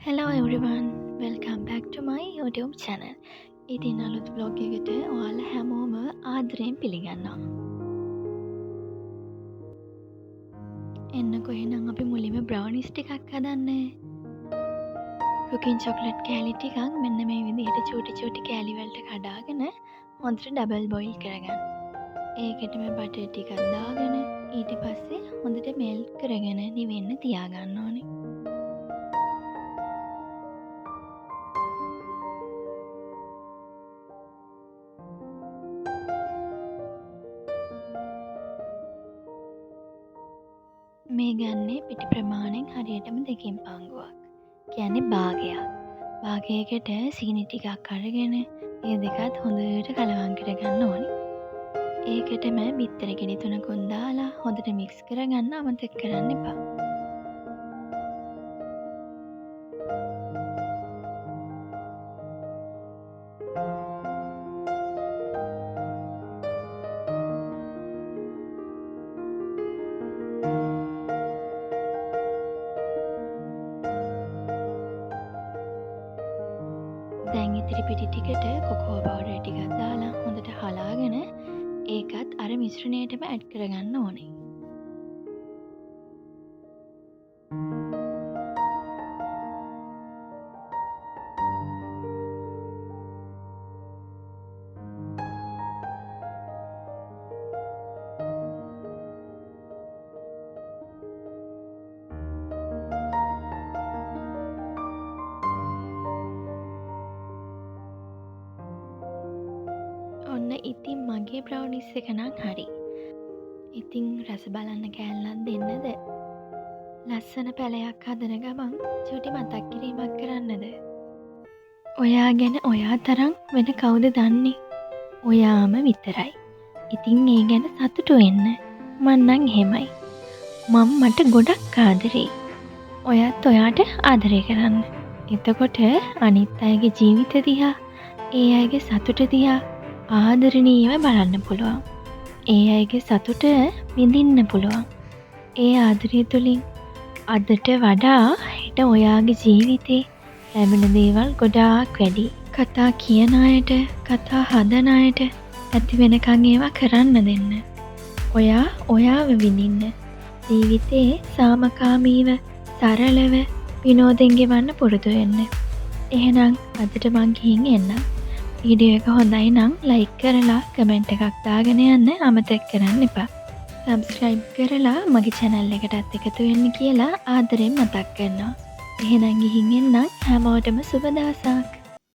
Hello everyone, welcome back to my YouTube channel. ඉතින් අලුත් vlog එකකට ඔයාලා හැමෝම ආදරයෙන් පිළිගන්නවා. එන්නකො එහෙනම් අපි මුලින්ම brownies ටිකක් හදන්නේ. cooking chocolate කෑලි ටිකක් මෙන්න මේ විදිහට චූටි කෑලි වලට කඩාගෙන හොඳට double boil කරගන්න. ඒකටම butter ටිකක් දාගෙන ඊට පස්සේ හොඳට melt කරගෙන නිවෙන්න තියාගන්න ඕනේ. මේ ගන්නේ පිටි ප්‍රමාණයෙන් හරියටම දෙකකින් පංගුවක්. කියන්නේ භාගයක්. භාගයකට සීනි ටිකක් අරගෙන ඒ දෙකත් හොඳට කලවම් කරගන්න ඕනේ. ඒකටම බිත්තර ගෙඩි 3 දාලා හොඳට මික්ස් කරගන්න අමතක කරන්න එපා. දැන් ඉතිරි පිටි ටිකට කොකෝ පවුඩර් ටිකක් දාලා හොඳට හලාගෙන ඒකත් අර මිශ්‍රණයටම ඇඩ් කරගන්න ඕනේ. ඔන්න ඉතින් මගේ බ්‍රවුනිස් එක නම් හරි. ඉතින් රස බලන්න කෑල්ලක් දෙන්නද? ලස්සන පැලයක් හදන ගමන් චුටි මතක් කිරීමක් කරන්නද? ඔයා ගැන ඔයා තරම් වෙන කවුද දන්නේ? ඔයාම විතරයි. ඉතින් ඒ ගැන සතුටු වෙන්න. මං නම් එහෙමයි. මට ගොඩක් ආදරෙයි. ඔයත් ඔයාට ආදරය කරන්න. එතකොට අනිත් අයගේ ජීවිත දිහා, ඒ අයගේ සතුට දිහා ආදරණීයව බලන්න පුළුවන්. ඒ අයගේ සතුට විඳින්න පුළුවන්. ඒ ආදරය තුළින් අදට වඩා හෙට ඔයාගේ ජීවිතේ ලැබෙන දේවල් ගොඩාක් වැඩි. කතා කියන අයට, කතා හදන අයට ඇති වෙනකන් ඒවා කරන්න දෙන්න. ඔයාව විඳින්න. ජීවිතේ සාමකාමීව, සරලව විනෝදෙන් ගෙවන්න පුරුදු වෙන්න. එහෙනම් අදට මං ගිහින් එන්නම්. වීඩියෝ එක හොඳයි නම් ලයික් කරලා කමෙන්ට් එකක් දාගෙන යන්න අමතක කරන්න එපා. සබ්ස්ක්‍රයිබ් කරලා මගේ channel එකටත් එකතු වෙන්න කියලා ආදරෙන් මතක් කරනවා. එහෙනම් ගිහින් එන්නම්. හැමෝටම සුබ දවසක්.